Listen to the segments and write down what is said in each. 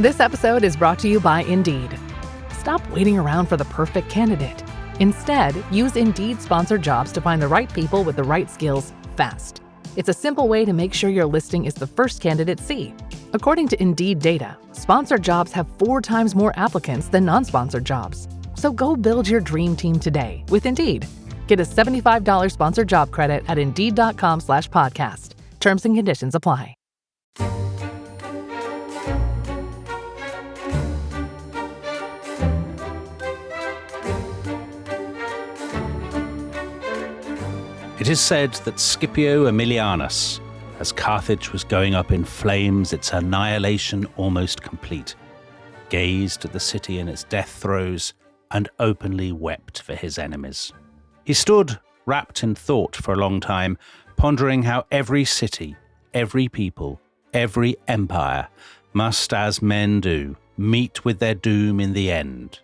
This episode is brought to you by Indeed. Stop waiting around for the perfect candidate. Instead, use Indeed sponsored jobs to find the right people with the right skills fast. It's a simple way to make sure your listing is the first candidates see. According to Indeed data, sponsored jobs have 4 times more applicants than non-sponsored jobs. So go build your dream team today with Indeed. Get a $75 sponsored job credit at Indeed.com/podcast. Terms and conditions apply. It is said that Scipio Aemilianus, as Carthage was going up in flames, its annihilation almost complete, gazed at the city in its death throes and openly wept for his enemies. He stood wrapped in thought for a long time, pondering how every city, every people, every empire must, as men do, meet with their doom in the end.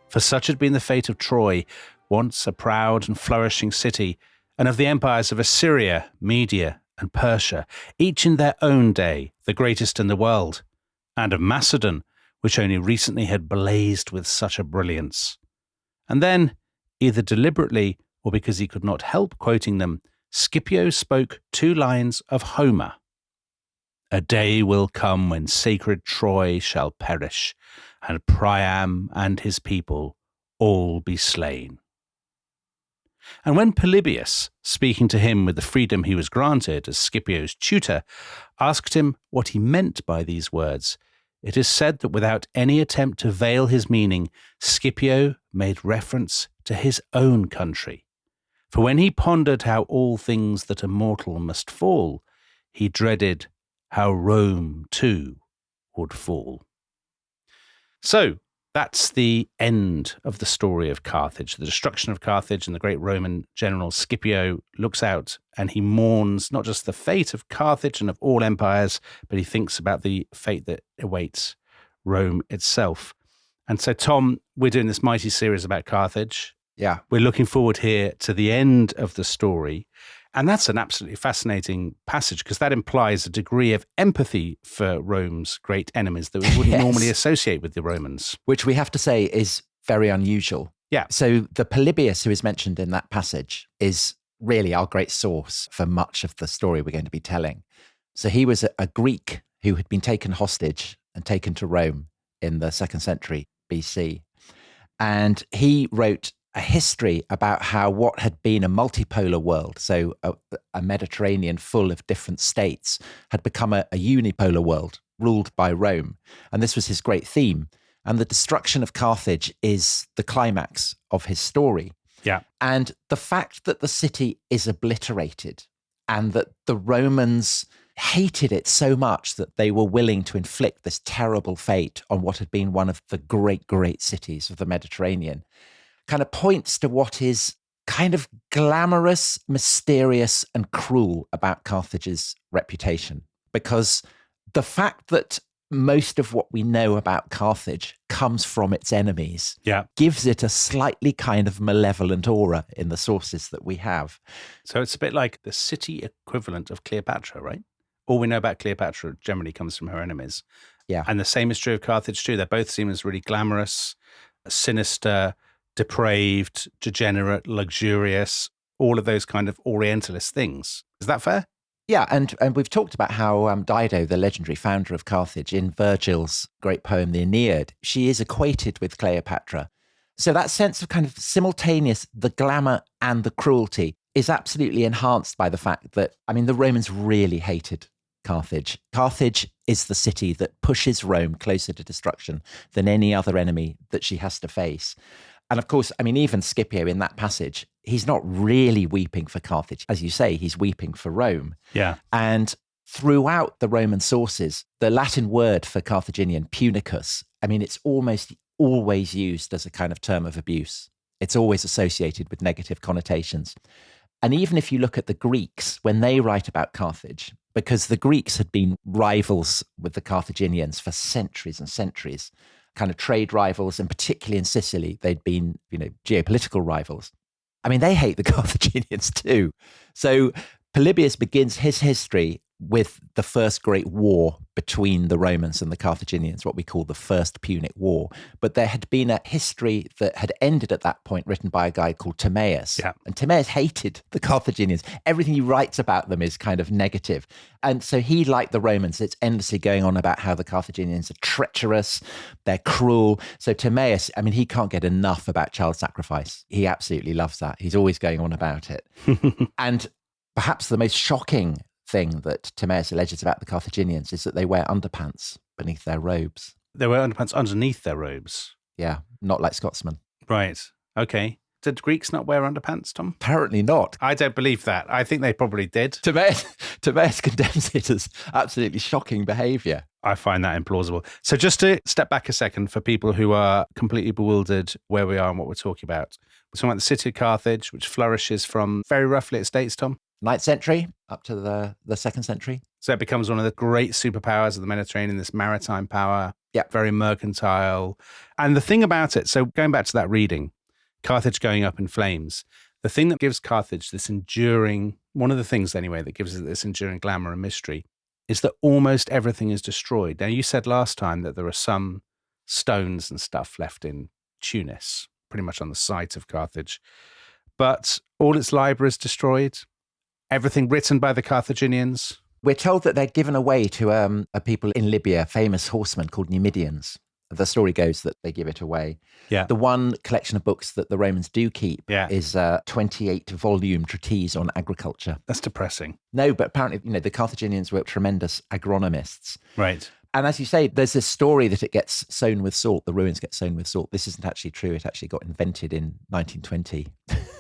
For such had been the fate of Troy, once a proud and flourishing city, and of the empires of Assyria, Media, and Persia, each in their own day the greatest in the world, and of Macedon, which only recently had blazed with such a brilliance. And then, either deliberately or because he could not help quoting them, Scipio spoke 2 lines of Homer. A day will come when sacred Troy shall perish, and Priam and his people all be slain. And when Polybius, speaking to him with the freedom he was granted as Scipio's tutor, asked him what he meant by these words, it is said that without any attempt to veil his meaning, Scipio made reference to his own country. For when he pondered how all things that are mortal must fall, he dreaded how Rome too would fall. So, that's the end of the story of Carthage, the destruction of Carthage, and the great Roman general Scipio looks out and he mourns not just the fate of Carthage and of all empires, but he thinks about the fate that awaits Rome itself. And so, Tom, we're doing this mighty series about Carthage. Yeah. We're looking forward here to the end of the story. And that's an absolutely fascinating passage because that implies a degree of empathy for Rome's great enemies that we wouldn't normally associate with the Romans. Which we have to say is very unusual. Yeah. So the Polybius who is mentioned in that passage is really our great source for much of the story we're going to be telling. So he was a Greek who had been taken hostage and taken to Rome in the 2nd century BC. And he wrote a history about how what had been a multipolar world, so a Mediterranean full of different states, had become a unipolar world ruled by Rome. And this was his great theme. And the destruction of Carthage is the climax of his story. Yeah. And the fact that the city is obliterated and that the Romans hated it so much that they were willing to inflict this terrible fate on what had been one of the great, great cities of the Mediterranean kind of points to what is kind of glamorous, mysterious, and cruel about Carthage's reputation. Because the fact that most of what we know about Carthage comes from its enemies gives it a slightly kind of malevolent aura in the sources that we have. So it's a bit like the city equivalent of Cleopatra, right? All we know about Cleopatra generally comes from her enemies. Yeah. And the same is true of Carthage too. They both seem as really glamorous, sinister, depraved, degenerate, luxurious, all of those kind of Orientalist things. Is that fair? Yeah, and we've talked about how Dido, the legendary founder of Carthage, in Virgil's great poem, The Aeneid, she is equated with Cleopatra. So that sense of kind of simultaneous, the glamour and the cruelty is absolutely enhanced by the fact that, I mean, the Romans really hated Carthage. Carthage is the city that pushes Rome closer to destruction than any other enemy that she has to face. And of course, I mean, even Scipio in that passage, he's not really weeping for Carthage. As you say, he's weeping for Rome. Yeah. And throughout the Roman sources, the Latin word for Carthaginian, punicus, I mean, it's almost always used as a kind of term of abuse. It's always associated with negative connotations. And even if you look at the Greeks, when they write about Carthage, because the Greeks had been rivals with the Carthaginians for centuries and centuries, kind of trade rivals, and particularly in Sicily, they'd been, geopolitical rivals. I mean, they hate the Carthaginians too. So Polybius begins his history with the first great war between the Romans and the Carthaginians, what we call the First Punic War. But there had been a history that had ended at that point, written by a guy called Timaeus. Yeah. And Timaeus hated the Carthaginians. Everything he writes about them is kind of negative. And so he, like the Romans, it's endlessly going on about how the Carthaginians are treacherous, they're cruel. So Timaeus, I mean, he can't get enough about child sacrifice. He absolutely loves that. He's always going on about it. And perhaps the most shocking thing that Timaeus alleges about the Carthaginians is that they wear underpants beneath their robes. They wear underpants underneath their robes. Yeah, not like Scotsmen. Right. Okay. Did Greeks not wear underpants, Tom? Apparently not. I don't believe that. I think they probably did. Timaeus condemns it as absolutely shocking behaviour. I find that implausible. So just to step back a second for people who are completely bewildered where we are and what we're talking about. We're talking about the city of Carthage, which flourishes from very roughly its dates, Tom? 9th century up to the 2nd century. So it becomes one of the great superpowers of the Mediterranean, this maritime power, very mercantile. And the thing about it, so going back to that reading, Carthage going up in flames, the thing that gives Carthage this enduring, one of the things anyway that gives it this enduring glamour and mystery is that almost everything is destroyed. Now, you said last time that there are some stones and stuff left in Tunis, pretty much on the site of Carthage, but all its library is destroyed. Everything written by the Carthaginians. We're told that they're given away to a people in Libya, famous horsemen called Numidians. The story goes that they give it away. Yeah. The one collection of books that the Romans do keep is a 28-volume treatise on agriculture. That's depressing. No, but apparently, the Carthaginians were tremendous agronomists. Right. And as you say, there's this story that it gets sown with salt. The ruins get sown with salt. This isn't actually true. It actually got invented in 1920.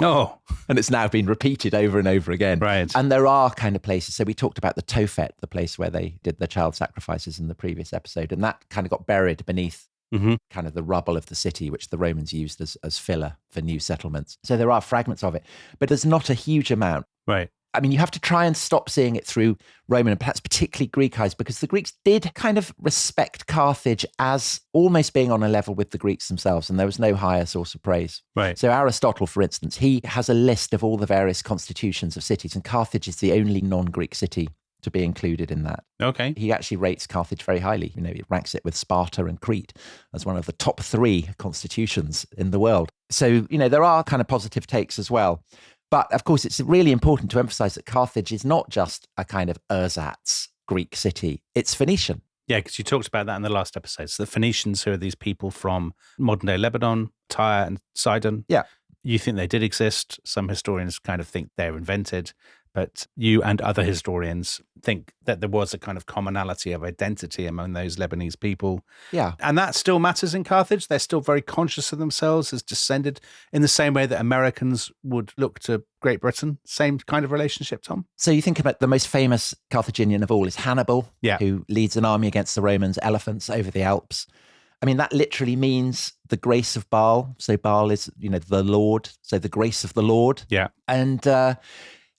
Oh. And it's now been repeated over and over again. Right. And there are kind of places. So we talked about the Tophet, the place where they did the child sacrifices in the previous episode. And that kind of got buried beneath kind of the rubble of the city, which the Romans used as filler for new settlements. So there are fragments of it, but there's not a huge amount. Right. I mean, you have to try and stop seeing it through Roman and perhaps particularly Greek eyes, because the Greeks did kind of respect Carthage as almost being on a level with the Greeks themselves, and there was no higher source of praise. Right. So Aristotle, for instance, he has a list of all the various constitutions of cities, and Carthage is the only non-Greek city to be included in that. Okay. He actually rates Carthage very highly. He ranks it with Sparta and Crete as one of the top 3 constitutions in the world. So, there are kind of positive takes as well. But of course, it's really important to emphasize that Carthage is not just a kind of ersatz Greek city. It's Phoenician. Yeah, because you talked about that in the last episode. So the Phoenicians, who are these people from modern-day Lebanon, Tyre and Sidon. Yeah. You think they did exist. Some historians kind of think they're invented. But you and other historians think that there was a kind of commonality of identity among those Lebanese people. Yeah. And that still matters in Carthage. They're still very conscious of themselves as descended in the same way that Americans would look to Great Britain. Same kind of relationship, Tom? So you think about the most famous Carthaginian of all is Hannibal, who leads an army against the Romans, elephants over the Alps. I mean, that literally means the grace of Baal. So Baal is, the Lord. So the grace of the Lord. Yeah. And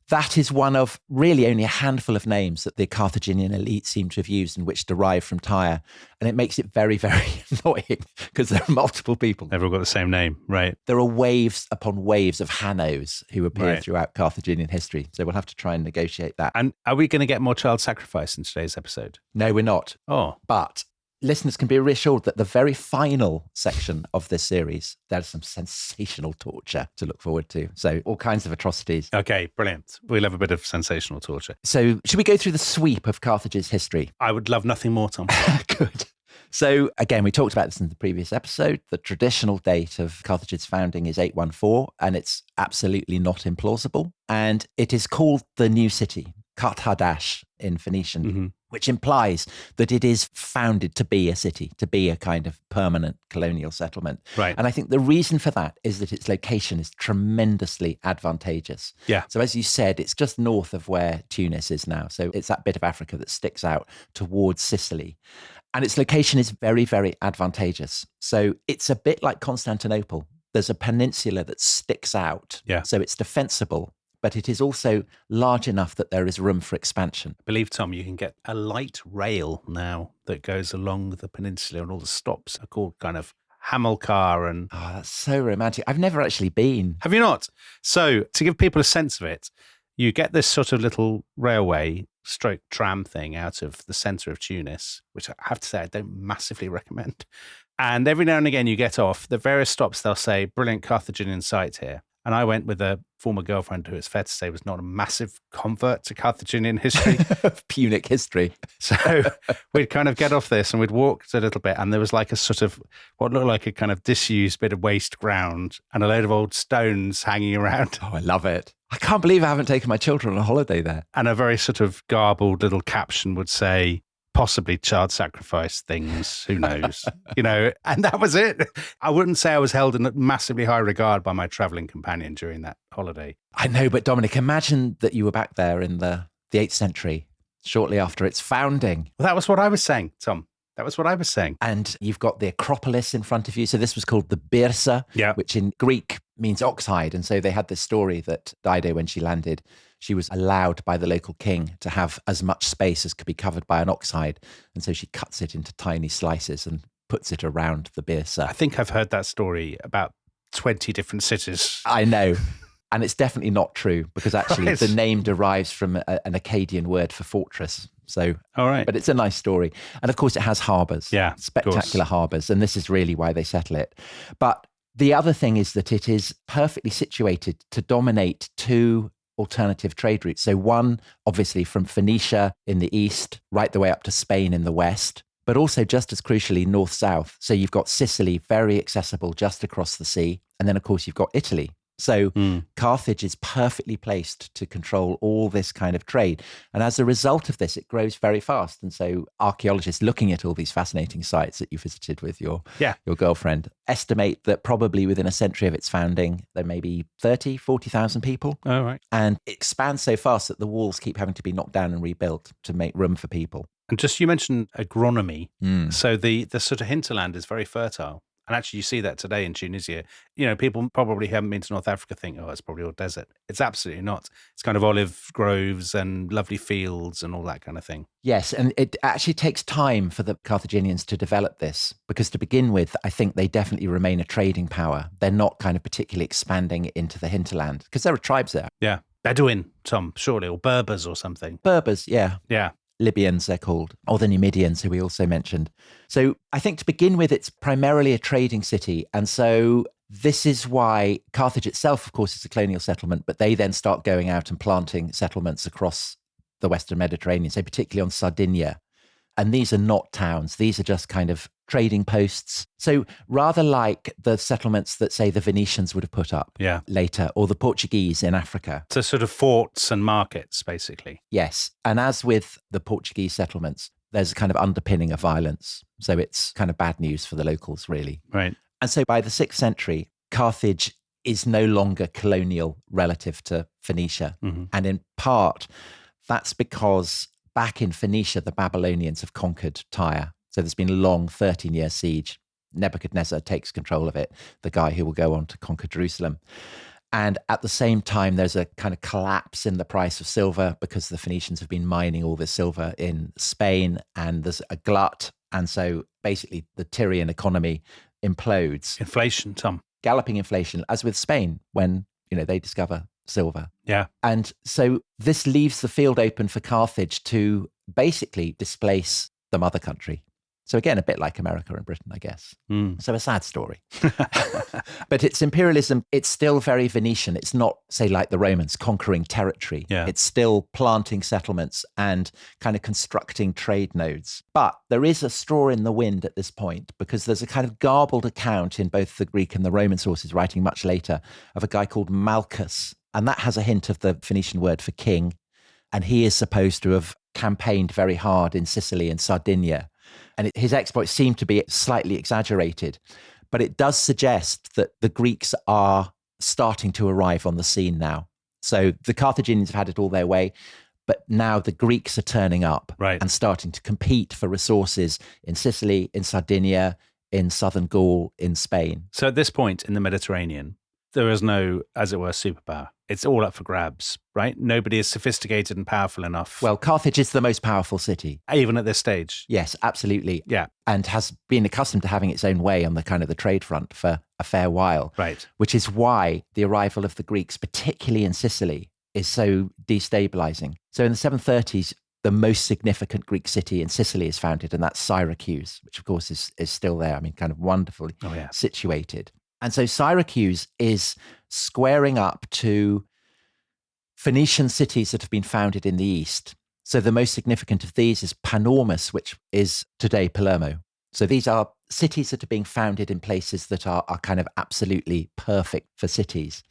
that is one of really only a handful of names that the Carthaginian elite seem to have used and which derive from Tyre. And it makes it very, very annoying because there are multiple people. They've all got the same name, right? There are waves upon waves of Hannos who appear throughout Carthaginian history. So we'll have to try and negotiate that. And are we going to get more child sacrifice in today's episode? No, we're not. Oh. But listeners can be reassured that the very final section of this series, there's some sensational torture to look forward to. So all kinds of atrocities. Okay, brilliant. We'll have a bit of sensational torture. So should we go through the sweep of Carthage's history? I would love nothing more, Tom. Good. So again, we talked about this in the previous episode. The traditional date of Carthage's founding is 814, and it's absolutely not implausible. And it is called the New City, Carthage in Phoenician, which implies that it is founded to be a city, to be a kind of permanent colonial settlement. Right. And I think the reason for that is that its location is tremendously advantageous. Yeah. So as you said, it's just north of where Tunis is now. So it's that bit of Africa that sticks out towards Sicily. And its location is very, very advantageous. So it's a bit like Constantinople. There's a peninsula that sticks out. Yeah. So it's defensible, but it is also large enough that there is room for expansion. I believe, Tom, you can get a light rail now that goes along the peninsula, and all the stops are called kind of Hamilcar and... Oh, that's so romantic. I've never actually been. Have you not? So to give people a sense of it, You get this sort of little railway stroke tram thing out of the centre of Tunis, which I have to say I don't massively recommend. And every now and again you get off. The various stops, they'll say, brilliant Carthaginian site here. And I went with a former girlfriend who, it's fair to say, was not a massive convert to Carthaginian history. Punic history. So we'd kind of get off this and we'd walk a little bit, and there was like a sort of what looked like a kind of disused bit of waste ground and a load of old stones hanging around. Oh, I love it. I can't believe I haven't taken my children on a holiday there. And a very sort of garbled little caption would say, possibly child sacrifice things, who knows, and that was it. I wouldn't say I was held in massively high regard by my travelling companion during that holiday. I know, but Dominic, imagine that you were back there in the 8th century, shortly after its founding. Well, that was what I was saying, Tom. That was what I was saying. And you've got the Acropolis in front of you. So this was called the Byrsa, which in Greek means oxhide. And so they had this story that Dido, when she landed, she was allowed by the local king to have as much space as could be covered by an oxhide. And so she cuts it into tiny slices and puts it around the Byrsa. I think I've heard that story about 20 different cities. I know. And it's definitely not true, because actually the name derives from an Akkadian word for fortress. So, all right. But it's a nice story. And of course it has harbours. Yeah. Spectacular harbours. And this is really why they settle it. But the other thing is that it is perfectly situated to dominate two alternative trade routes. So one, obviously, from Phoenicia in the east, right the way up to Spain in the west, but also just as crucially, north-south. So you've got Sicily, very accessible just across the sea. And then, of course, you've got Italy. So Carthage is perfectly placed to control all this kind of trade. And as a result of this, it grows very fast. And so archaeologists looking at all these fascinating sites that you visited with your girlfriend estimate that probably within a century of its founding, there may be 30, 40,000 people. All right. And it expands so fast that the walls keep having to be knocked down and rebuilt to make room for people. And just, you mentioned agronomy. So the sort of hinterland is very fertile. And actually, you see that today in Tunisia. People probably haven't been to North Africa think, oh, it's probably all desert. It's absolutely not. It's kind of olive groves and lovely fields and all that kind of thing. Yes, and it actually takes time for the Carthaginians to develop this, because to begin with, I think they definitely remain a trading power. They're not kind of particularly expanding into the hinterland, because there are tribes there. Yeah. Bedouin, Tom, surely, or Berbers or something. Berbers, yeah. Yeah. Libyans, they're called, or the Numidians, who we also mentioned. So I think to begin with, it's primarily a trading city. And so this is why Carthage itself, of course, is a colonial settlement, but they then start going out and planting settlements across the Western Mediterranean, so particularly on Sardinia. And these are not towns. These are just kind of trading posts. So rather like the settlements that, say, the Venetians would have put up later, or the Portuguese in Africa. So sort of forts and markets, basically. Yes. And as with the Portuguese settlements, there's a kind of underpinning of violence. So it's kind of bad news for the locals, really. Right. And so by the 6th century, Carthage is no longer colonial relative to Phoenicia. Mm-hmm. And in part, that's because back in Phoenicia, the Babylonians have conquered Tyre. So there's been a long 13-year siege. Nebuchadnezzar takes control of it, the guy who will go on to conquer Jerusalem. And at the same time, there's a kind of collapse in the price of silver, because the Phoenicians have been mining all this silver in Spain, and there's a glut. And so basically the Tyrian economy implodes. Inflation, Tom. Galloping inflation, as with Spain, when they discover silver. Yeah. And so this leaves the field open for Carthage to basically displace the mother country. So again, a bit like America and Britain, I guess. So a sad story. But its imperialism, it's still very Venetian. It's not, say, like the Romans, conquering territory. Yeah. It's still planting settlements and kind of constructing trade nodes. But there is a straw in the wind at this point, because there's a kind of garbled account in both the Greek and the Roman sources, writing much later, of a guy called Malchus. And that has a hint of the Phoenician word for king. And he is supposed to have campaigned very hard in Sicily and Sardinia. And his exploits seem to be slightly exaggerated, but it does suggest that the Greeks are starting to arrive on the scene now. So the Carthaginians have had it all their way, but now the Greeks are turning up and starting to compete for resources in Sicily, in Sardinia, in southern Gaul, in Spain. So at this point in the Mediterranean, there is no, as it were, superpower. It's all up for grabs, right? Nobody is sophisticated and powerful enough. Well, Carthage is the most powerful city. Even at this stage. Yes, absolutely. Yeah. And has been accustomed to having its own way on the kind of the trade front for a fair while. Right. Which is why the arrival of the Greeks, particularly in Sicily, is so destabilizing. So in the 730s, the most significant Greek city in Sicily is founded, and that's Syracuse, which of course is still there. I mean, kind of wonderfully situated. And so Syracuse is squaring up to Phoenician cities that have been founded in the east. So the most significant of these is Panormus, which is today Palermo. So these are cities that are being founded in places that are kind of absolutely perfect for cities.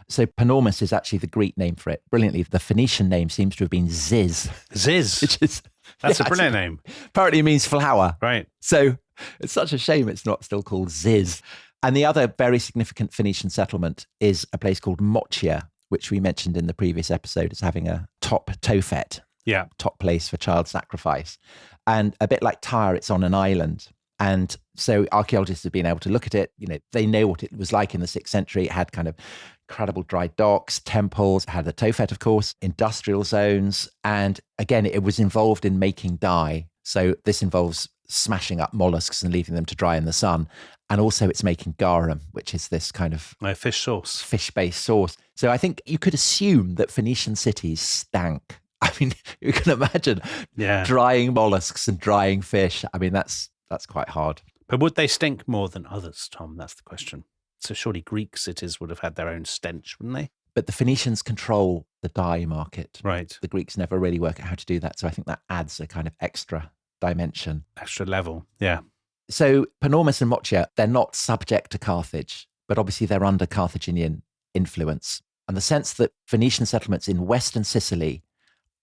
So Panormus is actually the Greek name for it. Brilliantly, the Phoenician name seems to have been Ziz. Ziz? Which is, That's a brilliant name. Apparently it means flower. Right. So it's such a shame it's not still called Ziz. And the other very significant Phoenician settlement is a place called Mochia, which we mentioned in the previous episode as having a top Tophet. Yeah. Top place for child sacrifice. And a bit like Tyre, it's on an island. And so archaeologists have been able to look at it. You know, they know what it was like in the 6th century. It had kind of incredible dry docks, temples, had the Tophet, of course, industrial zones. And again, it was involved in making dye. So this involves smashing up mollusks and leaving them to dry in the sun. And also it's making garum, which is this kind of fish sauce, fish-based sauce. So I think you could assume that Phoenician cities stank. I mean, you can imagine drying mollusks and drying fish. I mean, that's quite hard. But would they stink more than others, Tom? That's the question. So surely Greek cities would have had their own stench, wouldn't they? But the Phoenicians control the dye market. Right. The Greeks never really work out how to do that. So I think that adds a kind of extra dimension. Extra level, yeah. So Panormus and Mochia, they're not subject to Carthage, but obviously they're under Carthaginian influence. And the sense that Phoenician settlements in Western Sicily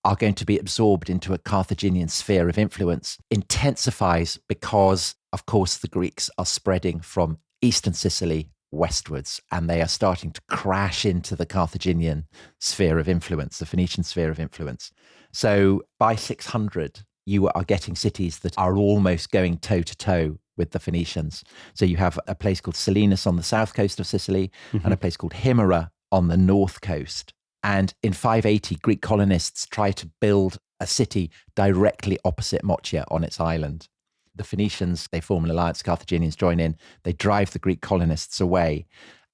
are going to be absorbed into a Carthaginian sphere of influence intensifies because, of course, the Greeks are spreading from eastern Sicily westwards, and they are starting to crash into the Carthaginian sphere of influence, the Phoenician sphere of influence. So by 600, you are getting cities that are almost going toe-to-toe with the Phoenicians. So you have a place called Selinus on the south coast of Sicily and a place called Himera on the north coast. And in 580, Greek colonists try to build a city directly opposite Mochia on its island. The Phoenicians, they form an alliance, Carthaginians join in, they drive the Greek colonists away.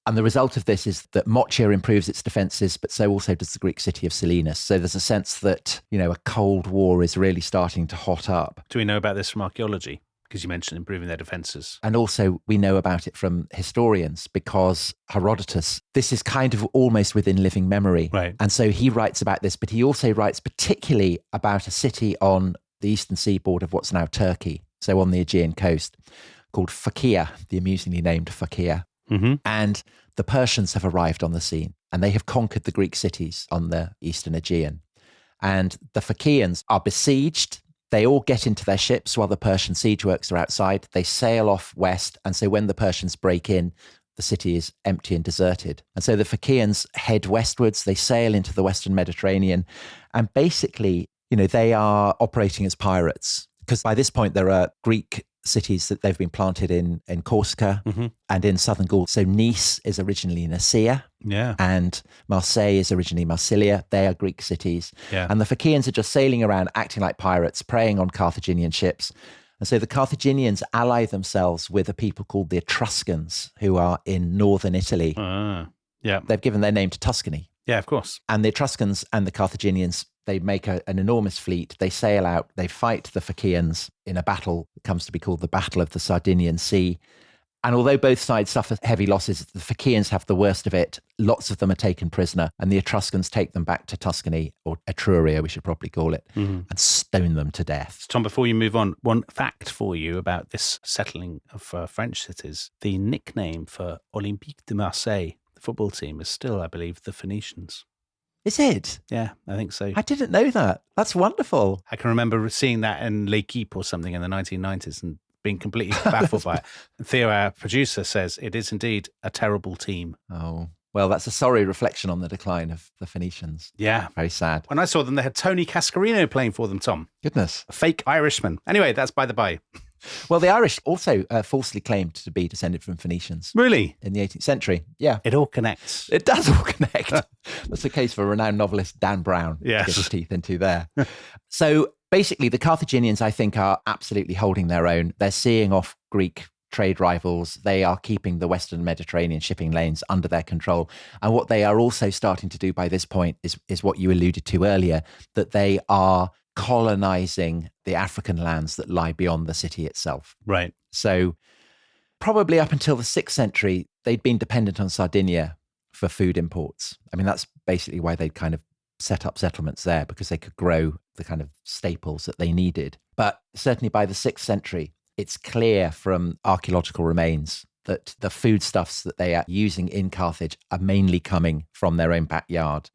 And the result of this is that Mochia improves its defences, but so also does the Greek city of Selinus. So there's a sense that, you know, a Cold War is really starting to hot up. Do we know about this from archaeology? Because you mentioned improving their defences. And also we know about it from historians because Herodotus, this is kind of almost within living memory. Right. And so he writes about this, but he also writes particularly about a city on the eastern seaboard of what's now Turkey, so on the Aegean coast, called Phakia, the amusingly named Phakia. Mm-hmm. And the Persians have arrived on the scene and they have conquered the Greek cities on the eastern Aegean. And the Phakians are besieged. They all get into their ships while the Persian siege works are outside. They sail off west. And so when the Persians break in, the city is empty and deserted. And so the Phakians head westwards. They sail into the Western Mediterranean. And basically, you know, they are operating as pirates because by this point there are Greek cities that they've been planted in Corsica and in southern Gaul. So Nice is originally Nicaea, and Marseille is originally Marsilia. They are Greek cities. Yeah. And the Phakians are just sailing around, acting like pirates, preying on Carthaginian ships. And so the Carthaginians ally themselves with a people called the Etruscans, who are in northern Italy. They've given their name to Tuscany. Yeah, of course. And the Etruscans and the Carthaginians, they make an enormous fleet. They sail out, they fight the Phakians in a battle that comes to be called the Battle of the Sardinian Sea. And although both sides suffer heavy losses, the Phakians have the worst of it. Lots of them are taken prisoner, and the Etruscans take them back to Tuscany, or Etruria, we should probably call it, and stone them to death. Tom, before you move on, one fact for you about this settling of French cities. The nickname for Olympique de Marseille, the football team, is still, I believe, the Phoenicians. Is it? Yeah, I think so. I didn't know that. That's wonderful. I can remember seeing that in L'Equipe or something in the 1990s and being completely baffled by it. Theo, our producer, says it is indeed a terrible team. Oh, well, that's a sorry reflection on the decline of the Phoenicians. Yeah. Very sad. When I saw them, they had Tony Cascarino playing for them, Tom. Goodness. A fake Irishman. Anyway, that's by the by. Well, the Irish also falsely claimed to be descended from Phoenicians. Really? In the 18th century. Yeah. It all connects. It does all connect. That's the case for renowned novelist Dan Brown. Yes. To get his teeth into there. So basically, the Carthaginians, I think, are absolutely holding their own. They're seeing off Greek trade rivals. They are keeping the Western Mediterranean shipping lanes under their control. And what they are also starting to do by this point is what you alluded to earlier, that they are colonizing the African lands that lie beyond the city itself. Right. So probably up until the 6th century, they'd been dependent on Sardinia for food imports. I mean, that's basically why they'd kind of set up settlements there, because they could grow the kind of staples that they needed. But certainly by the 6th century, it's clear from archaeological remains that the foodstuffs that they are using in Carthage are mainly coming from their own backyard.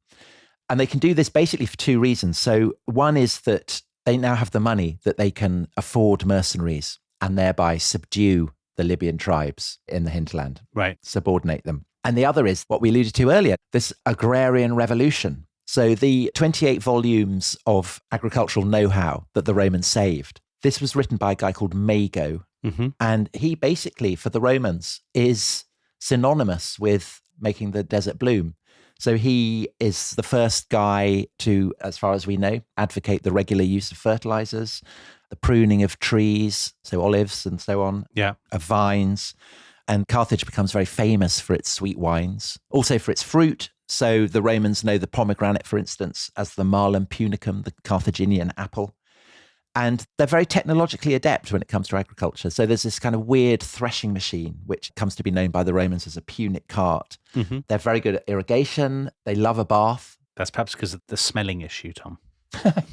And they can do this basically for 2 reasons. So one is that they now have the money that they can afford mercenaries and thereby subdue the Libyan tribes in the hinterland, right, subordinate them. And the other is what we alluded to earlier, this agrarian revolution. So the 28 volumes of agricultural know-how that the Romans saved, this was written by a guy called Mago. Mm-hmm. And he basically, for the Romans, is synonymous with making the desert bloom. So he is the first guy to, as far as we know, advocate the regular use of fertilizers, the pruning of trees, so olives and so on, of vines. And Carthage becomes very famous for its sweet wines, also for its fruit. So the Romans know the pomegranate, for instance, as the Malum punicum, the Carthaginian apple. And they're very technologically adept when it comes to agriculture. So there's this kind of weird threshing machine, which comes to be known by the Romans as a punic cart. Mm-hmm. They're very good at irrigation. They love a bath. That's perhaps because of the smelling issue, Tom.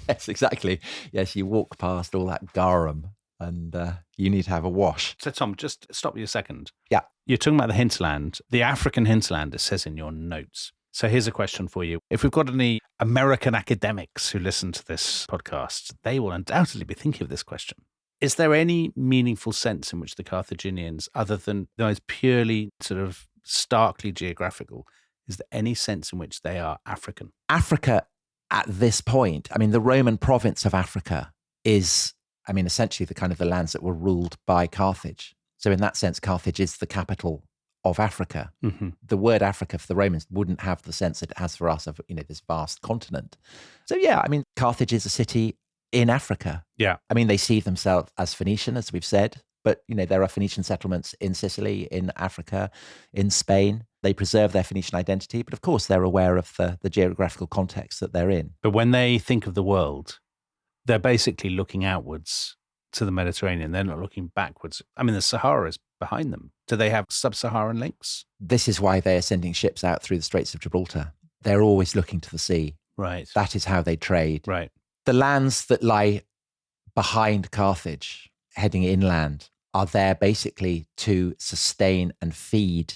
Yes, exactly. Yes, you walk past all that garum and you need to have a wash. So, Tom, just stop you a second. Yeah. You're talking about the hinterland, the African hinterland, it says in your notes. So here's a question for you. If we've got any American academics who listen to this podcast, they will undoubtedly be thinking of this question. Is there any meaningful sense in which the Carthaginians, other than those purely sort of starkly geographical, is there any sense in which they are African? Africa at this point, I mean, the Roman province of Africa is, I mean, essentially the kind of the lands that were ruled by Carthage. So in that sense, Carthage is the capital of Africa. Mm-hmm. The word Africa for the Romans wouldn't have the sense that it has for us of, this vast continent. So yeah, I mean, Carthage is a city in Africa. Yeah. I mean, they see themselves as Phoenician, as we've said, but, there are Phoenician settlements in Sicily, in Africa, in Spain. They preserve their Phoenician identity, but of course they're aware of the geographical context that they're in. But when they think of the world, they're basically looking outwards to the Mediterranean. They're not looking backwards. I mean, the Sahara is behind them. Do they have sub-Saharan links? This is why they are sending ships out through the Straits of Gibraltar. They're always looking to the sea. Right. That is how they trade. Right. The lands that lie behind Carthage, heading inland, are there basically to sustain and feed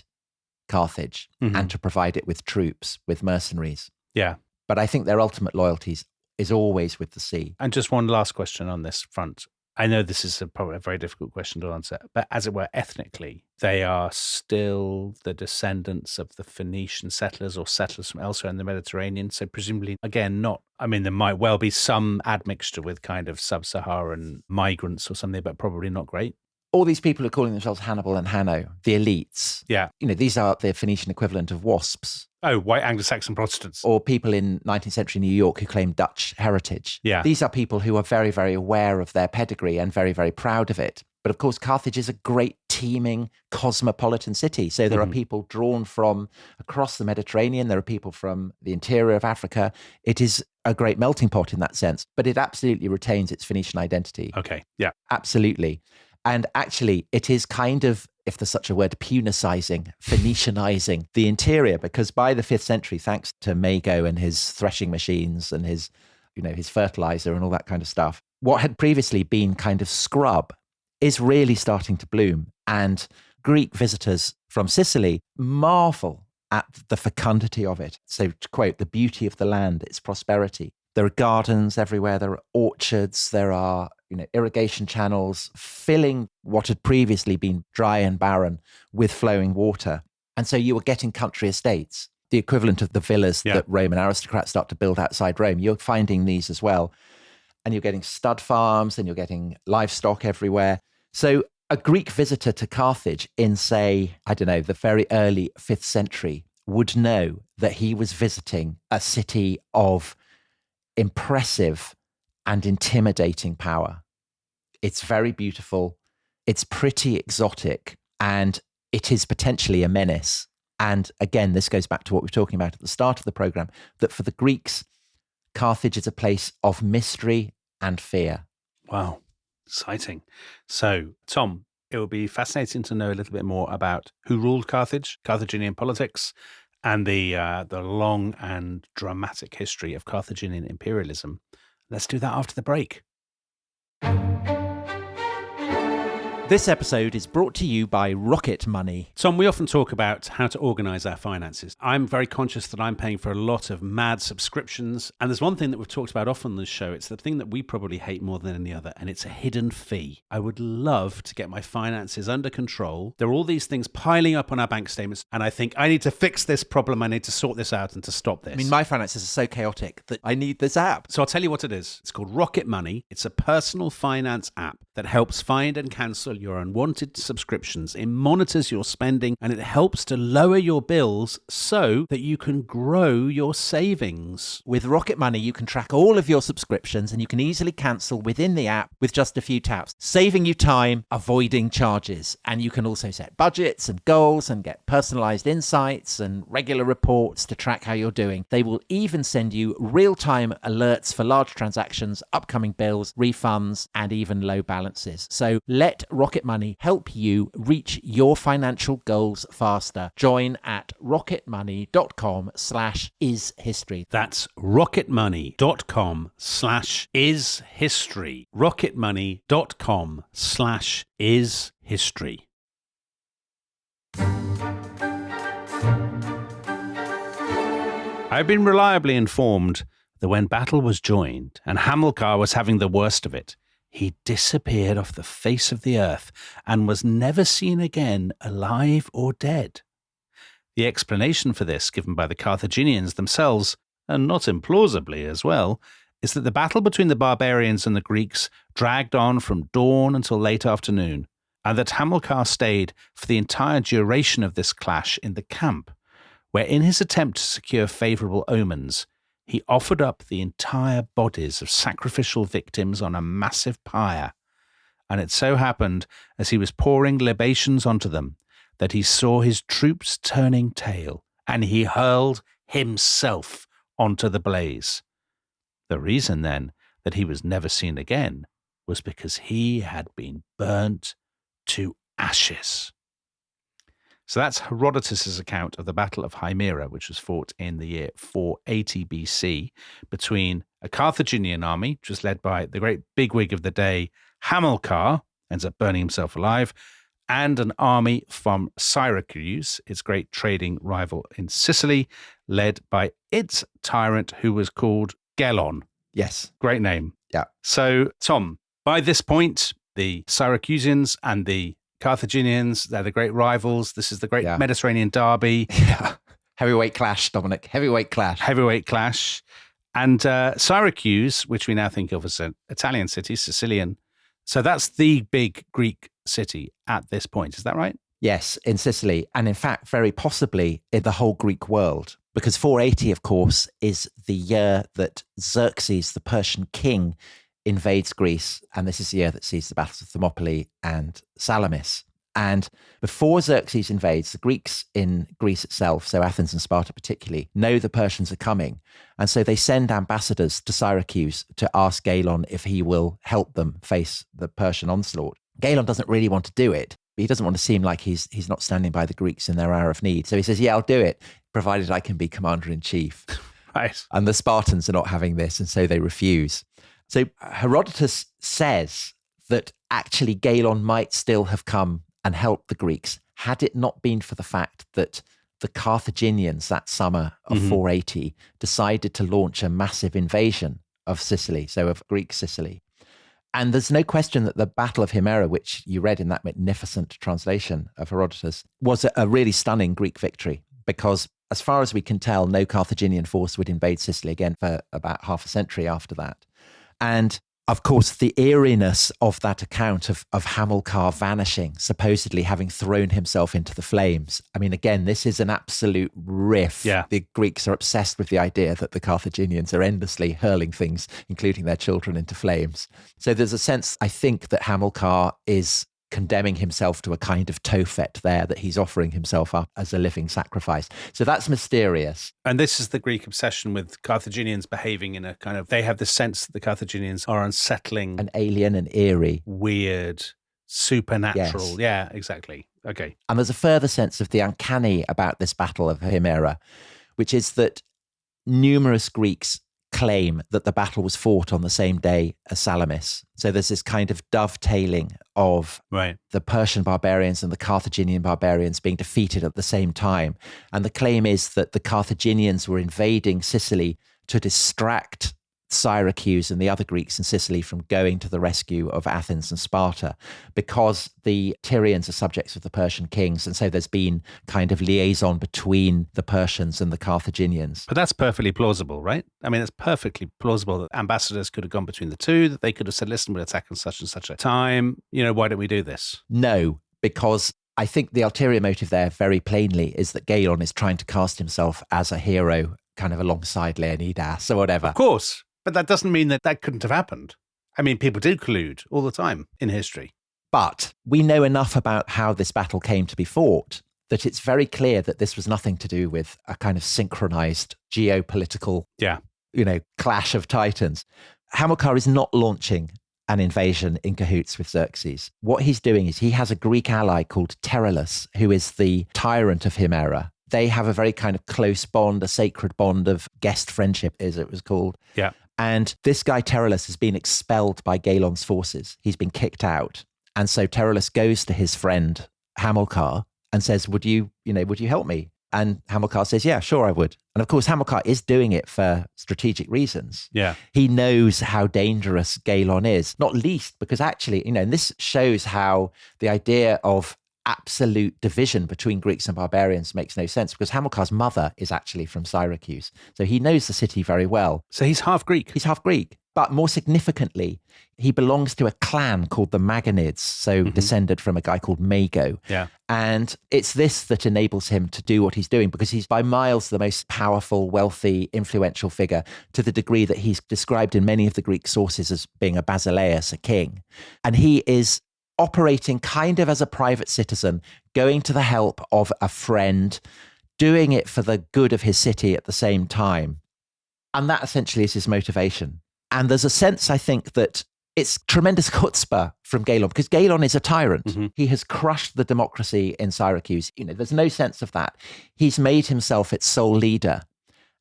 Carthage and to provide it with troops, with mercenaries. Yeah. But I think their ultimate loyalties is always with the sea. And just one last question on this front. I know this is probably a very difficult question to answer, but as it were, ethnically, they are still the descendants of the Phoenician settlers or settlers from elsewhere in the Mediterranean. So presumably, again, there might well be some admixture with kind of sub-Saharan migrants or something, but probably not great. All these people are calling themselves Hannibal and Hanno, the elites. Yeah. These are the Phoenician equivalent of WASPs. Oh, white Anglo-Saxon Protestants. Or people in 19th century New York who claim Dutch heritage. Yeah. These are people who are very, very aware of their pedigree and very, very proud of it. But of course, Carthage is a great teeming cosmopolitan city. So there are people drawn from across the Mediterranean. There are people from the interior of Africa. It is a great melting pot in that sense, but it absolutely retains its Phoenician identity. Okay. Yeah. Absolutely. And actually, it is kind of, if there's such a word, Punicizing, Phoenicianizing the interior, because by the 5th century, thanks to Mago and his threshing machines and his fertilizer and all that kind of stuff, what had previously been kind of scrub is really starting to bloom. And Greek visitors from Sicily marvel at the fecundity of it. So to quote, the beauty of the land, its prosperity. There are gardens everywhere. There are orchards. There are irrigation channels filling what had previously been dry and barren with flowing water. And so you were getting country estates, the equivalent of the villas that Roman aristocrats start to build outside Rome. You're finding these as well. And you're getting stud farms and you're getting livestock everywhere. So a Greek visitor to Carthage in, say, the very early 5th century would know that he was visiting a city of impressive and intimidating power. It's very beautiful. It's pretty exotic, and it is potentially a menace. And again, this goes back to what we were talking about at the start of the program, that for the Greeks, Carthage is a place of mystery and fear. Wow, exciting. So, Tom, it would be fascinating to know a little bit more about who ruled Carthage, Carthaginian politics, and the long and dramatic history of Carthaginian imperialism. Let's do that after the break. This episode is brought to you by Rocket Money. Tom, we often talk about how to organise our finances. I'm very conscious that I'm paying for a lot of mad subscriptions. And there's one thing that we've talked about often on this show. It's the thing that we probably hate more than any other, and it's a hidden fee. I would love to get my finances under control. There are all these things piling up on our bank statements, and I think I need to fix this problem. I need to sort this out and to stop this. I mean, my finances are so chaotic that I need this app. So I'll tell you what it is. It's called Rocket Money. It's a personal finance app that helps find and cancel your unwanted subscriptions. It monitors your spending, and it helps to lower your bills so that you can grow your savings. With Rocket Money, you can track all of your subscriptions, and you can easily cancel within the app with just a few taps, saving you time, avoiding charges. And you can also set budgets and goals and get personalized insights and regular reports to track how you're doing. They will even send you real-time alerts for large transactions, upcoming bills, refunds, and even low balances. So let Rocket Money help you reach your financial goals faster. Join at rocketmoney.com/ishistory. That's rocketmoney.com/ishistory. rocketmoney.com/ishistory. I've been reliably informed that when battle was joined and Hamilcar was having the worst of it, he disappeared off the face of the earth and was never seen again, alive or dead. The explanation for this, given by the Carthaginians themselves, and not implausibly as well, is that the battle between the barbarians and the Greeks dragged on from dawn until late afternoon, and that Hamilcar stayed for the entire duration of this clash in the camp, where in his attempt to secure favourable omens, he offered up the entire bodies of sacrificial victims on a massive pyre. And it so happened, as he was pouring libations onto them, that he saw his troops turning tail, and he hurled himself onto the blaze. The reason, then, that he was never seen again was because he had been burnt to ashes. So that's Herodotus' account of the Battle of Himera, which was fought in the year 480 BC between a Carthaginian army, which was led by the great bigwig of the day, Hamilcar, ends up burning himself alive, and an army from Syracuse, its great trading rival in Sicily, led by its tyrant, who was called Gelon. Yes. Great name. Yeah. So, Tom, by this point, the Syracusans and the Carthaginians, they're the great rivals. This is the great Mediterranean derby. Yeah. Heavyweight clash, Dominic. Heavyweight clash. Heavyweight clash. And Syracuse, which we now think of as an Italian city, Sicilian. So that's the big Greek city at this point. Is that right? Yes, in Sicily. And in fact, very possibly in the whole Greek world. Because 480, of course, is the year that Xerxes, the Persian king, invades Greece, and this is the year that sees the battles of Thermopylae and Salamis. And before Xerxes invades, the Greeks in Greece itself, so Athens and Sparta particularly, know the Persians are coming. And so they send ambassadors to Syracuse to ask Gelon if he will help them face the Persian onslaught. Gelon doesn't really want to do it, but he doesn't want to seem like he's not standing by the Greeks in their hour of need. So he says, yeah, I'll do it, provided I can be commander-in-chief. Right. And the Spartans are not having this, and so they refuse. So Herodotus says that actually Gelon might still have come and helped the Greeks had it not been for the fact that the Carthaginians that summer of 480 decided to launch a massive invasion of Sicily, so of Greek Sicily. And there's no question that the Battle of Himera, which you read in that magnificent translation of Herodotus, was a really stunning Greek victory, because as far as we can tell, no Carthaginian force would invade Sicily again for about half a century after that. And of course, the eeriness of that account of Hamilcar vanishing, supposedly having thrown himself into the flames. I mean, again, this is an absolute riff. Yeah. The Greeks are obsessed with the idea that the Carthaginians are endlessly hurling things, including their children, into flames. So there's a sense, I think, that Hamilcar is condemning himself to a kind of Tophet there, that he's offering himself up as a living sacrifice. So that's mysterious. And this is the Greek obsession with Carthaginians behaving in a kind of, they have the sense that the Carthaginians are unsettling, An alien and eerie. weird, supernatural. Yes. Yeah, exactly. Okay. And there's a further sense of the uncanny about this battle of Himera, which is that numerous Greeks claim that the battle was fought on the same day as Salamis. So there's this kind of dovetailing of Right. the Persian barbarians and the Carthaginian barbarians being defeated at the same time. And the claim is that the Carthaginians were invading Sicily to distract Syracuse and the other Greeks in Sicily from going to the rescue of Athens and Sparta, because the Tyrians are subjects of the Persian kings. And so there's been kind of liaison between the Persians and the Carthaginians. But that's perfectly plausible, right? I mean, it's perfectly plausible that ambassadors could have gone between the two, that they could have said, listen, we'll attack on such and such a time. Why don't we do this? No, because I think the ulterior motive there very plainly is that Galon is trying to cast himself as a hero, kind of alongside Leonidas or whatever. Of course. But that doesn't mean that that couldn't have happened. I mean, people do collude all the time in history. But we know enough about how this battle came to be fought that it's very clear that this was nothing to do with a kind of synchronized geopolitical, clash of titans. Hamilcar is not launching an invasion in cahoots with Xerxes. What he's doing is he has a Greek ally called Terillus, who is the tyrant of Himera. They have a very kind of close bond, a sacred bond of guest friendship, as it was called. Yeah. And this guy Terillus has been expelled by Galon's forces. He's been kicked out. And so Terillus goes to his friend Hamilcar and says, would you help me? And Hamilcar says, yeah, sure, I would. And of course, Hamilcar is doing it for strategic reasons. Yeah. He knows how dangerous Galon is, not least because actually, and this shows how the idea of absolute division between Greeks and barbarians makes no sense, because Hamilcar's mother is actually from Syracuse. So he knows the city very well. So he's half Greek. He's half Greek. But more significantly, he belongs to a clan called the Magonids, so descended from a guy called Mago. Yeah. And it's this that enables him to do what he's doing, because he's by miles the most powerful, wealthy, influential figure, to the degree that he's described in many of the Greek sources as being a basileus, a king. And he is operating kind of as a private citizen, going to the help of a friend, doing it for the good of his city at the same time. And that essentially is his motivation. And there's a sense, I think, that it's tremendous chutzpah from Galon, because Galon is a tyrant. Mm-hmm. He has crushed the democracy in Syracuse. There's no sense of that. He's made himself its sole leader.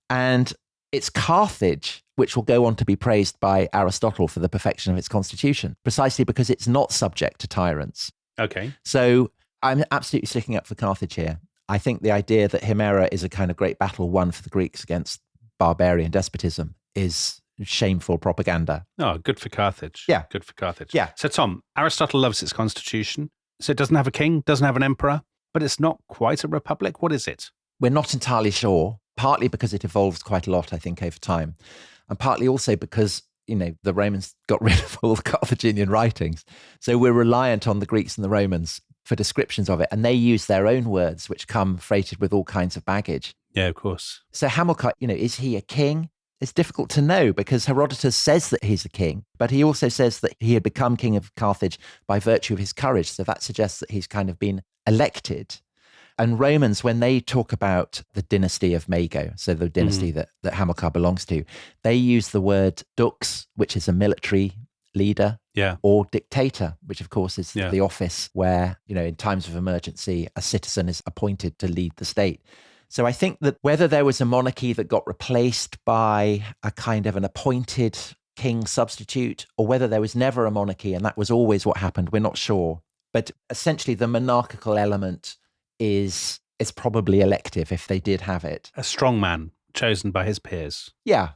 And it's Carthage which will go on to be praised by Aristotle for the perfection of its constitution, precisely because it's not subject to tyrants. Okay. So I'm absolutely sticking up for Carthage here. I think the idea that Himera is a kind of great battle won for the Greeks against barbarian despotism is shameful propaganda. Oh, good for Carthage. Yeah. Good for Carthage. Yeah. So, Tom, Aristotle loves its constitution. So it doesn't have a king, doesn't have an emperor, but it's not quite a republic. What is it? We're not entirely sure, partly because it evolves quite a lot, I think, over time. And partly also because, the Romans got rid of all the Carthaginian writings. So we're reliant on the Greeks and the Romans for descriptions of it. And they use their own words, which come freighted with all kinds of baggage. Yeah, of course. So Hamilcar, is he a king? It's difficult to know, because Herodotus says that he's a king, but he also says that he had become king of Carthage by virtue of his courage. So that suggests that he's kind of been elected. And Romans, when they talk about the dynasty of Mago, so the dynasty that Hamilcar belongs to, they use the word dux, which is a military leader, or dictator, which of course is the office where, in times of emergency, a citizen is appointed to lead the state. So I think that whether there was a monarchy that got replaced by a kind of an appointed king substitute, or whether there was never a monarchy and that was always what happened, we're not sure. But essentially the monarchical element is probably elective if they did have it. A strong man chosen by his peers. Yeah.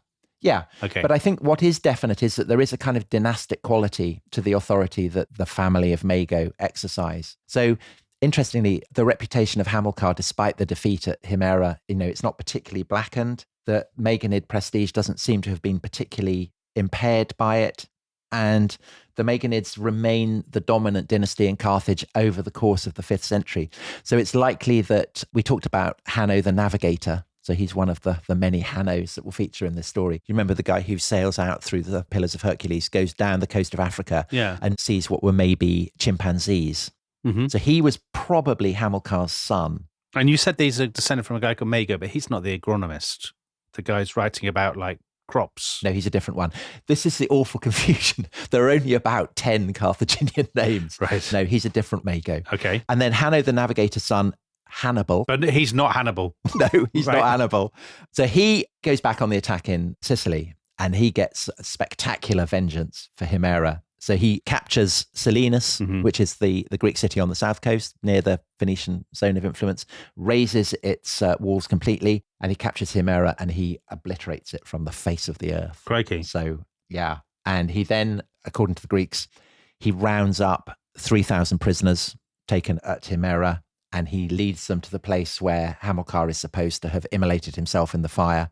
Okay. But I think what is definite is that there is a kind of dynastic quality to the authority that the family of Mago exercise. So interestingly, the reputation of Hamilcar, despite the defeat at Himera, it's not particularly blackened. The Magonid prestige doesn't seem to have been particularly impaired by it. And the Magonids remain the dominant dynasty in Carthage over the course of the 5th century. So it's likely that we talked about Hanno the Navigator, So he's one of the many Hannos that will feature in this story. You remember the guy who sails out through the Pillars of Hercules, goes down the coast of Africa and sees what were maybe chimpanzees. Mm-hmm. So he was probably Hamilcar's son. And you said these are descended from a guy called Mago, but he's not the agronomist. The guy's writing about like crops. No, he's a different one. This is the awful confusion. There are only about 10 Carthaginian names. Right. No, he's a different Mago. Okay. And then Hanno the navigator's son, Hannibal. But he's not Hannibal. No, he's not Hannibal. So he goes back on the attack in Sicily and he gets a spectacular vengeance for Himera. So he captures Selinus, which is the Greek city on the south coast near the Phoenician zone of influence, razes its walls completely, and he captures Himera and he obliterates it from the face of the earth. Crikey. So, yeah. And he then, according to the Greeks, he rounds up 3,000 prisoners taken at Himera, and he leads them to the place where Hamilcar is supposed to have immolated himself in the fire.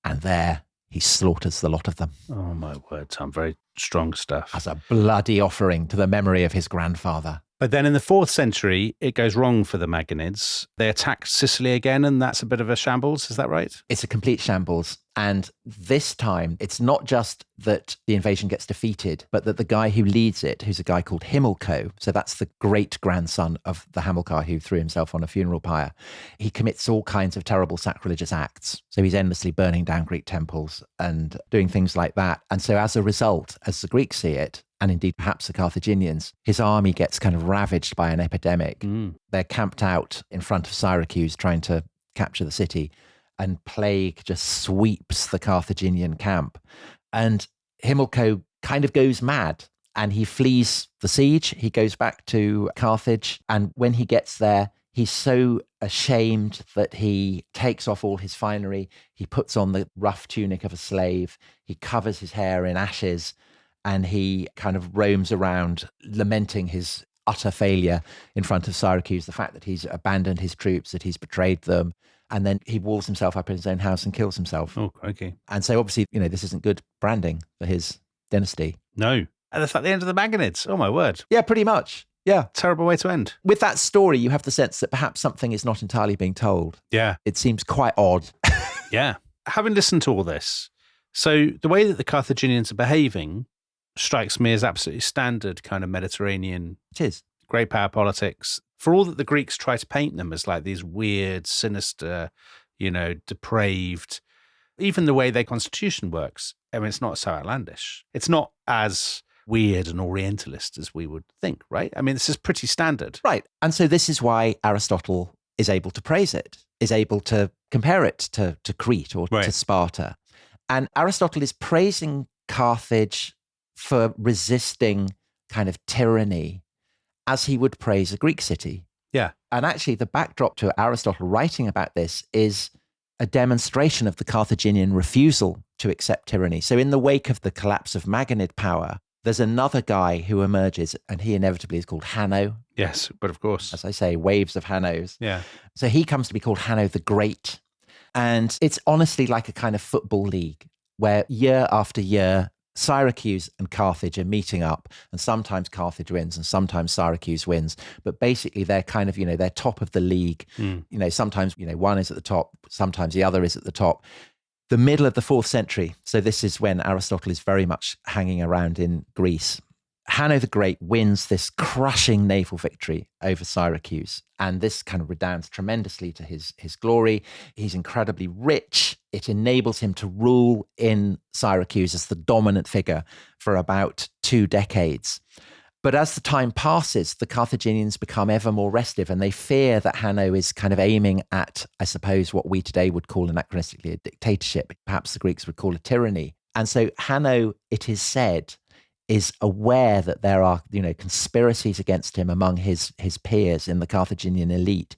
And there he slaughters the lot of them. Oh, my word, Tom. Very strong stuff. As a bloody offering to the memory of his grandfather. But then in the 4th century, it goes wrong for the Magonids. They attack Sicily again, and that's a bit of a shambles. Is that right? It's a complete shambles. And this time, it's not just that the invasion gets defeated, but that the guy who leads it, who's a guy called Himilco, so that's the great-grandson of the Hamilcar who threw himself on a funeral pyre, he commits all kinds of terrible sacrilegious acts. So he's endlessly burning down Greek temples and doing things like that. And so as a result, as the Greeks see it, and indeed perhaps the Carthaginians, his army gets kind of ravaged by an epidemic. They're camped out in front of Syracuse trying to capture the city, and plague just sweeps the Carthaginian camp. And Himilco kind of goes mad and he flees the siege. He goes back to Carthage. And when he gets there, he's so ashamed that he takes off all his finery. He puts on the rough tunic of a slave. He covers his hair in ashes. And he kind of roams around lamenting his utter failure in front of Syracuse, the fact that he's abandoned his troops, that he's betrayed them. And then he walls himself up in his own house and kills himself. Oh, okay. And so obviously, this isn't good branding for his dynasty. No. And that's like the end of the Magonids. Oh, my word. Yeah, pretty much. Yeah. Terrible way to end. With that story, you have the sense that perhaps something is not entirely being told. Yeah. It seems quite odd. Yeah. Having listened to all this, so the way that the Carthaginians are behaving strikes me as absolutely standard kind of Mediterranean. It is. Great power politics. For all that the Greeks try to paint them as like these weird, sinister, depraved, even the way their constitution works, I mean, it's not so outlandish. It's not as weird and orientalist as we would think, right? I mean, this is pretty standard. Right. And so this is why Aristotle is able to praise it, is able to compare it to Crete or to Sparta. And Aristotle is praising Carthage for resisting kind of tyranny as he would praise a Greek city. Yeah. And actually the backdrop to Aristotle writing about this is a demonstration of the Carthaginian refusal to accept tyranny. So in the wake of the collapse of Magonid power, there's another guy who emerges, and he inevitably is called Hanno. Yes, but of course. As I say, waves of Hannos. Yeah. So he comes to be called Hanno the Great. And it's honestly like a kind of football league where year after year, Syracuse and Carthage are meeting up, and sometimes Carthage wins and sometimes Syracuse wins. But basically they're kind of, they're top of the league. Sometimes, one is at the top, sometimes the other is at the top. The middle of the 4th century, so this is when Aristotle is very much hanging around in Greece. Hanno the Great wins this crushing naval victory over Syracuse, and this kind of redounds tremendously to his glory. He's incredibly rich. It enables him to rule in Syracuse as the dominant figure for about 2 decades. But as the time passes, the Carthaginians become ever more restive, and they fear that Hanno is kind of aiming at, I suppose, what we today would call anachronistically a dictatorship. Perhaps the Greeks would call a tyranny. And so Hanno, it is said, is aware that there are, conspiracies against him among his peers in the Carthaginian elite.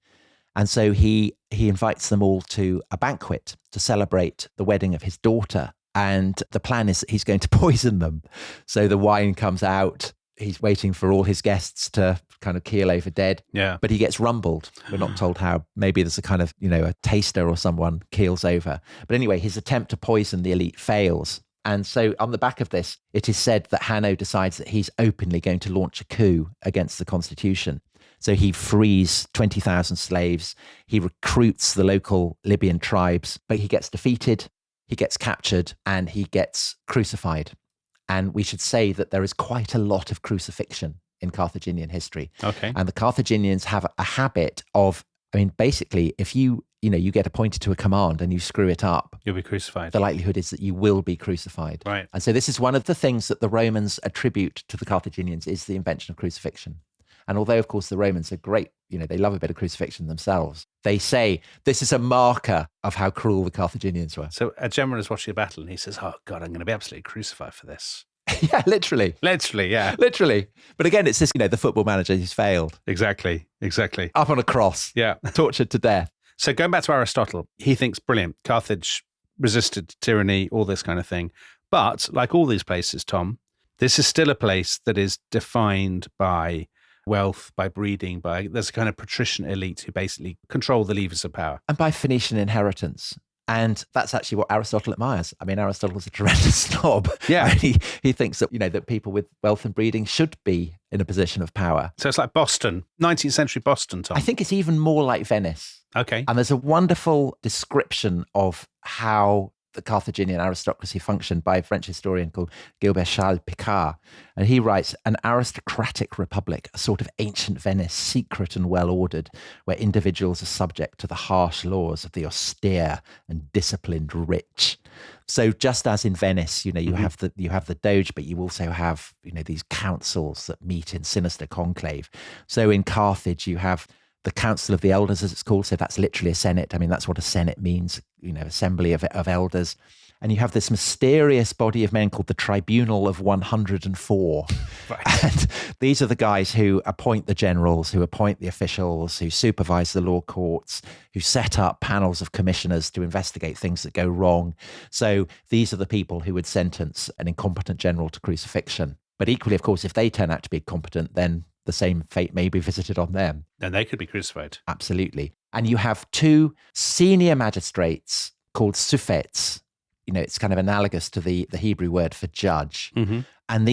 And so he invites them all to a banquet to celebrate the wedding of his daughter. And the plan is that he's going to poison them. So the wine comes out. He's waiting for all his guests to kind of keel over dead. Yeah. But he gets rumbled. We're not told how. Maybe there's a kind of, a taster or someone keels over. But anyway, his attempt to poison the elite fails. And so on the back of this, it is said that Hanno decides that he's openly going to launch a coup against the constitution. So he frees 20,000 slaves. He recruits the local Libyan tribes, but he gets defeated, he gets captured, and he gets crucified. And we should say that there is quite a lot of crucifixion in Carthaginian history. Okay. And the Carthaginians have a habit of, I mean, basically, if you get appointed to a command and you screw it up, You'll be crucified. the likelihood is that you will be crucified. Right. And so this is one of the things that the Romans attribute to the Carthaginians is the invention of crucifixion. And although, of course, the Romans are great, they love a bit of crucifixion themselves, they say this is a marker of how cruel the Carthaginians were. So a general is watching a battle and he says, oh, God, I'm going to be absolutely crucified for this. Yeah, literally. Literally, yeah. Literally. But again, it's this, the football manager who's failed. Exactly. Up on a cross. Yeah. Tortured to death. So going back to Aristotle, he thinks, brilliant, Carthage resisted tyranny, all this kind of thing. But like all these places, Tom, this is still a place that is defined by wealth, by breeding, there's a kind of patrician elite who basically control the levers of power. And by Phoenician inheritance. And that's actually what Aristotle admires. I mean, Aristotle was a tremendous snob. Yeah. He thinks that, that people with wealth and breeding should be in a position of power. So it's like Boston, 19th century Boston, Tom. I think it's even more like Venice. Okay. And there's a wonderful description of how the Carthaginian aristocracy functioned by a French historian called Gilbert Charles Picard. And he writes, an aristocratic republic, a sort of ancient Venice, secret and well-ordered, where individuals are subject to the harsh laws of the austere and disciplined rich. So just as in Venice, you have the Doge, but you also have, these councils that meet in sinister conclave. So in Carthage, you have the Council of the Elders, as it's called. So that's literally a Senate. I mean, that's what a Senate means, assembly of elders. And you have this mysterious body of men called the Tribunal of 104. Right. And these are the guys who appoint the generals, who appoint the officials, who supervise the law courts, who set up panels of commissioners to investigate things that go wrong. So these are the people who would sentence an incompetent general to crucifixion. But equally, of course, if they turn out to be competent, then the same fate may be visited on them. Then they could be crucified. Absolutely. And you have two senior magistrates called suffets. It's kind of analogous to the Hebrew word for judge. Mm-hmm. And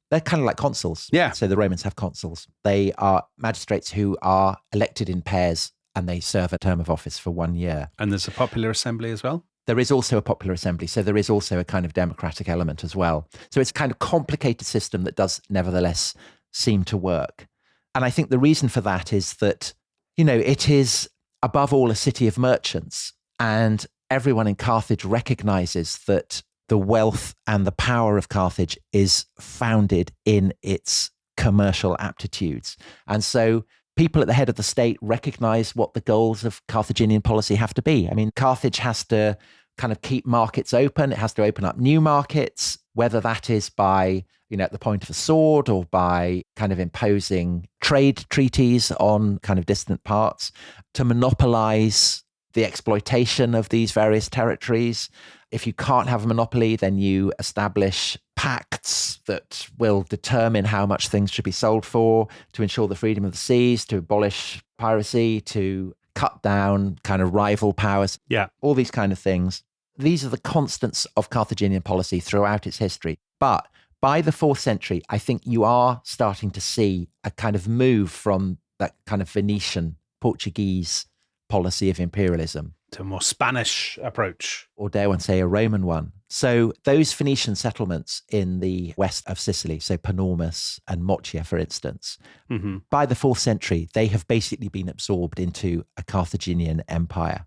they're kind of like consuls. Yeah. So the Romans have consuls. They are magistrates who are elected in pairs and they serve a term of office for 1 year. And there's a popular assembly as well? There is also a popular assembly. So there is also a kind of democratic element as well. So it's a kind of complicated system that does nevertheless seem to work. And I think the reason for that is that, it is above all a city of merchants. And everyone in Carthage recognizes that the wealth and the power of Carthage is founded in its commercial aptitudes. And so people at the head of the state recognize what the goals of Carthaginian policy have to be. I mean, Carthage has to kind of keep markets open. It has to open up new markets, whether that is by, at the point of a sword or by kind of imposing trade treaties on kind of distant parts to monopolize the exploitation of these various territories. If you can't have a monopoly, then you establish pacts that will determine how much things should be sold for, to ensure the freedom of the seas, to abolish piracy, to cut down kind of rival powers. Yeah. All these kind of things. These are the constants of Carthaginian policy throughout its history. But by the 4th century, I think you are starting to see a kind of move from that kind of Venetian, Portuguese policy of imperialism to a more Spanish approach. Or dare one say a Roman one. So those Phoenician settlements in the west of Sicily, so Panormus and Mochia, for instance, mm-hmm. by the 4th century, they have basically been absorbed into a Carthaginian empire.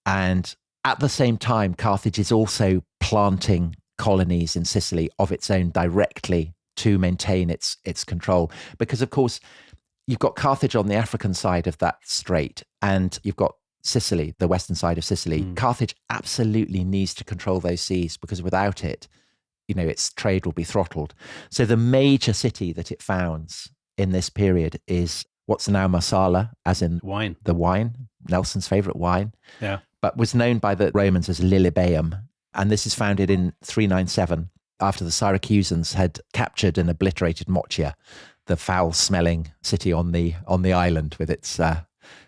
And at the same time, Carthage is also planting colonies in Sicily of its own directly to maintain its control. Because, of course, you've got Carthage on the African side of that strait, and you've got Sicily, the western side of Sicily. Carthage absolutely needs to control those seas, because without it, its trade will be throttled. So the major city that it founds in this period is what's now Marsala, as in wine. The wine, Nelson's favorite wine. Yeah. But was known by the Romans as Lilybaeum. And this is founded in 397 after the Syracusans had captured and obliterated Mochia, the foul-smelling city on the island with its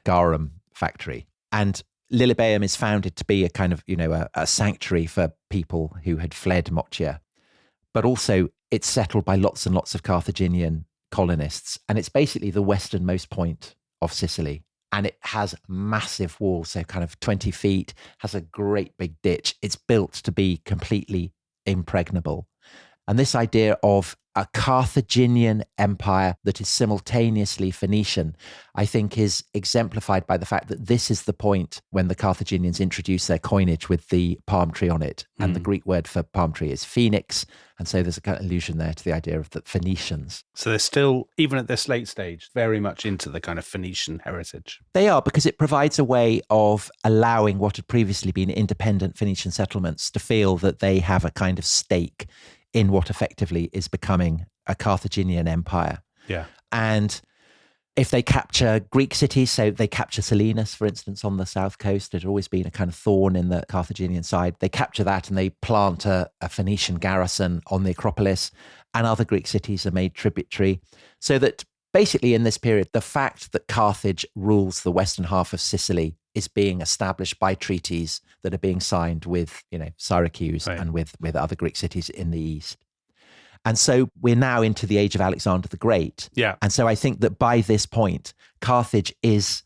garum factory. And Lilybaeum is founded to be a kind of, a sanctuary for people who had fled Mochia. But also it's settled by lots and lots of Carthaginian colonists. And it's basically the westernmost point of Sicily. And it has massive walls, so kind of 20 feet, has a great big ditch. It's built to be completely impregnable. And this idea of a Carthaginian empire that is simultaneously Phoenician, I think is exemplified by the fact that this is the point when the Carthaginians introduce their coinage with the palm tree on it. And the Greek word for palm tree is phoenix. And so there's a kind of allusion there to the idea of the Phoenicians. So they're still, even at this late stage, very much into the kind of Phoenician heritage. They are, because it provides a way of allowing what had previously been independent Phoenician settlements to feel that they have a kind of stake in what effectively is becoming a Carthaginian empire. Yeah. And if they capture Greek cities, so they capture Selinus, for instance, on the south coast, it had always been a kind of thorn in the Carthaginian side. They capture that and they plant a Phoenician garrison on the Acropolis, and other Greek cities are made tributary. So that basically in this period, the fact that Carthage rules the western half of Sicily is being established by treaties that are being signed with, Syracuse and with other Greek cities in the east. And so we're now into the age of Alexander the Great. Yeah. And so I think that by this point, Carthage is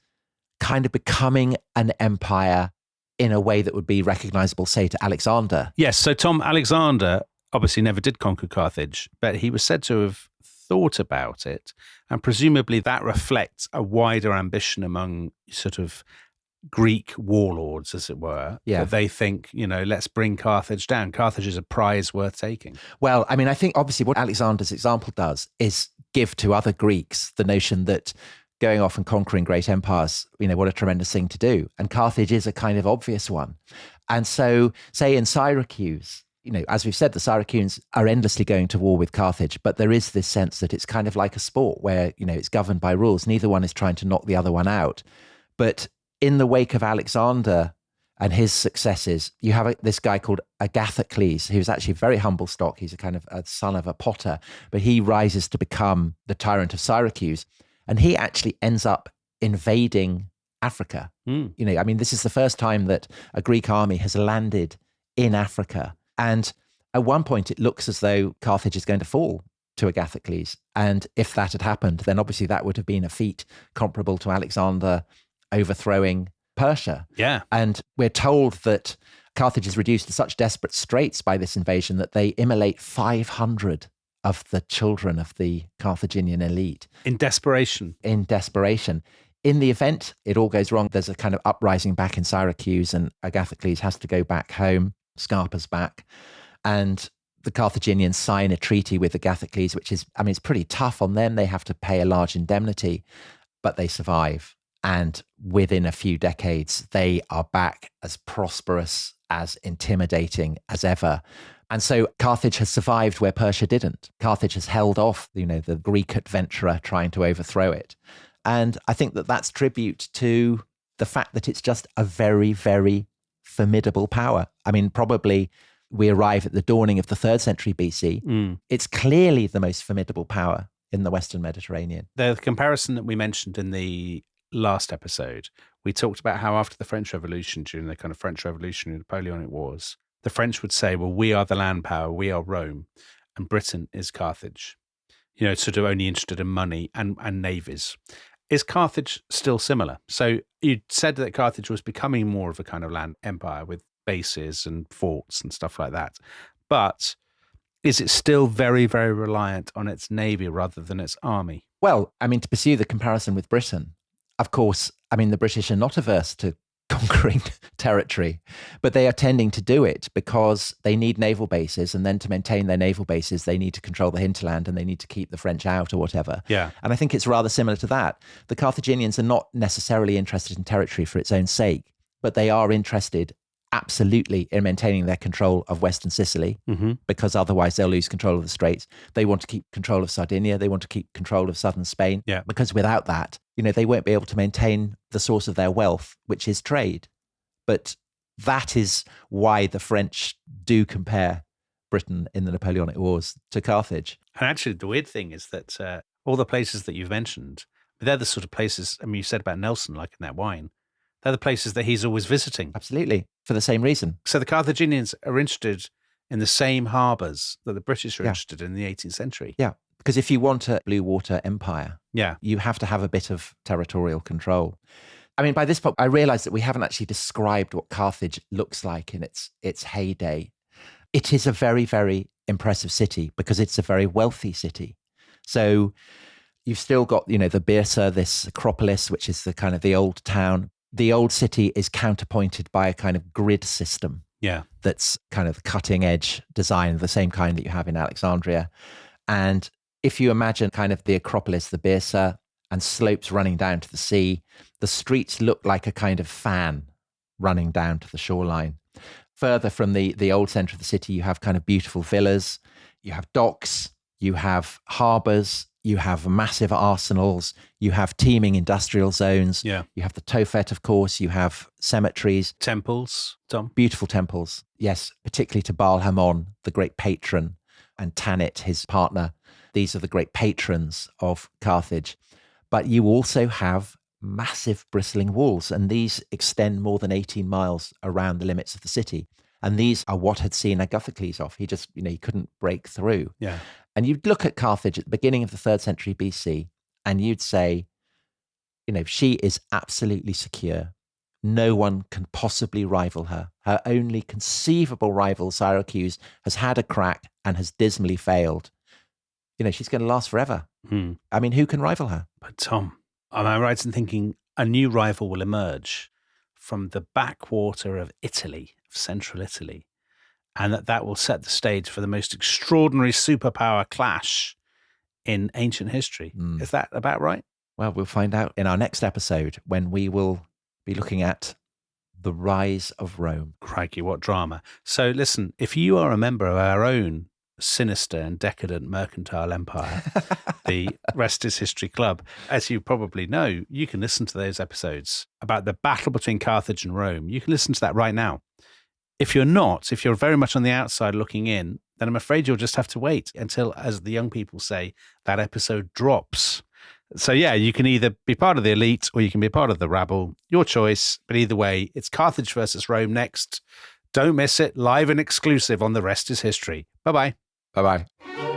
kind of becoming an empire in a way that would be recognizable, say, to Alexander. Yes. So Tom, Alexander obviously never did conquer Carthage, but he was said to have thought about it. And presumably that reflects a wider ambition among sort of Greek warlords, as it were, that they think, let's bring Carthage down. Carthage is a prize worth taking. Well, I mean, I think obviously what Alexander's example does is give to other Greeks the notion that going off and conquering great empires, what a tremendous thing to do. And Carthage is a kind of obvious one. And so, say in Syracuse, as we've said, the Syracusans are endlessly going to war with Carthage, but there is this sense that it's kind of like a sport where, it's governed by rules. Neither one is trying to knock the other one out. But in the wake of Alexander and his successes, you have this guy called Agathocles, who's actually very humble stock. He's a kind of a son of a potter, but he rises to become the tyrant of Syracuse. And he actually ends up invading Africa. This is the first time that a Greek army has landed in Africa. And at one point, it looks as though Carthage is going to fall to Agathocles. And if that had happened, then obviously that would have been a feat comparable to Alexander overthrowing Persia. Yeah. And we're told that Carthage is reduced to such desperate straits by this invasion that they immolate 500 of the children of the Carthaginian elite. In desperation. In desperation. In the event it all goes wrong, there's a kind of uprising back in Syracuse and Agathocles has to go back home, Scarpa's back. And the Carthaginians sign a treaty with Agathocles, which is, it's pretty tough on them. They have to pay a large indemnity, but they survive. And within a few decades, they are back as prosperous, as intimidating as ever. And so Carthage has survived where Persia didn't. Carthage has held off, the Greek adventurer trying to overthrow it. And I think that that's tribute to the fact that it's just a very, very formidable power. Probably we arrive at the dawning of the 3rd century BC. It's clearly the most formidable power in the Western Mediterranean. The comparison that we mentioned in the last episode, we talked about how after the French Revolution, during the kind of French Revolutionary Napoleonic Wars, the French would say, well, we are the land power, we are Rome, and Britain is Carthage. Sort of only interested in money and navies. Is Carthage still similar? So you said that Carthage was becoming more of a kind of land empire with bases and forts and stuff like that. But is it still very, very reliant on its navy rather than its army? Well, to pursue the comparison with Britain, of course, the British are not averse to conquering territory, but they are tending to do it because they need naval bases. And then to maintain their naval bases, they need to control the hinterland and they need to keep the French out or whatever. Yeah. And I think it's rather similar to that. The Carthaginians are not necessarily interested in territory for its own sake, but they are interested absolutely in maintaining their control of Western Sicily, because otherwise they'll lose control of the Straits. They want to keep control of Sardinia. They want to keep control of southern Spain, because without that, they won't be able to maintain the source of their wealth, which is trade. But that is why the French do compare Britain in the Napoleonic Wars to Carthage. And actually, the weird thing is that all the places that you've mentioned, they're the sort of places, you said about Nelson, like in that wine, they're the places that he's always visiting. Absolutely. For the same reason. So the Carthaginians are interested in the same harbours that the British are interested in the 18th century. Yeah. Because if you want a blue water empire, Yeah. you have to have a bit of territorial control. I mean, by this point, I realized that we haven't actually described what Carthage looks like in its heyday. It is a very, very impressive city because it's a very wealthy city. So you've still got, the Byrsa, this Acropolis, which is the kind of the old town. The old city is counterpointed by a kind of grid system. Yeah. That's kind of cutting edge design, the same kind that you have in Alexandria. And if you imagine kind of the Acropolis, the Byrsa, and slopes running down to the sea, the streets look like a kind of fan running down to the shoreline. Further from the old center of the city, you have kind of beautiful villas, you have docks, you have harbors, you have massive arsenals, you have teeming industrial zones, Yeah. you have the Tophet, of course, you have cemeteries. Temples, Tom. Beautiful temples, yes, particularly to Baal Hamon, the great patron, and Tanit, his partner. These are the great patrons of Carthage. But you also have massive bristling walls, and these extend more than 18 miles around the limits of the city. And these are what had seen Agathocles off. He just, he couldn't break through. Yeah. And you'd look at Carthage at the beginning of the 3rd century BC, and you'd say, she is absolutely secure. No one can possibly rival her. Her only conceivable rival, Syracuse, has had a crack and has dismally failed. She's going to last forever. I mean, who can rival her? But Tom, am I right in thinking a new rival will emerge from the backwater of Italy, of central Italy, and that will set the stage for the most extraordinary superpower clash in ancient history? Is that about right? Well, we'll find out in our next episode when we will be looking at the rise of Rome. Crikey, what drama. So listen, if you are a member of our own sinister and decadent mercantile empire, the Rest is History Club, as you probably know, you can listen to those episodes about the battle between Carthage and Rome. You can listen to that right now. If you're not, if you're very much on the outside looking in, then I'm afraid you'll just have to wait until, as the young people say, that episode drops. So yeah, you can either be part of the elite or you can be part of the rabble. Your choice. But either way, it's Carthage versus Rome next. Don't miss it. Live and exclusive on The Rest is History. Bye-bye. Bye-bye.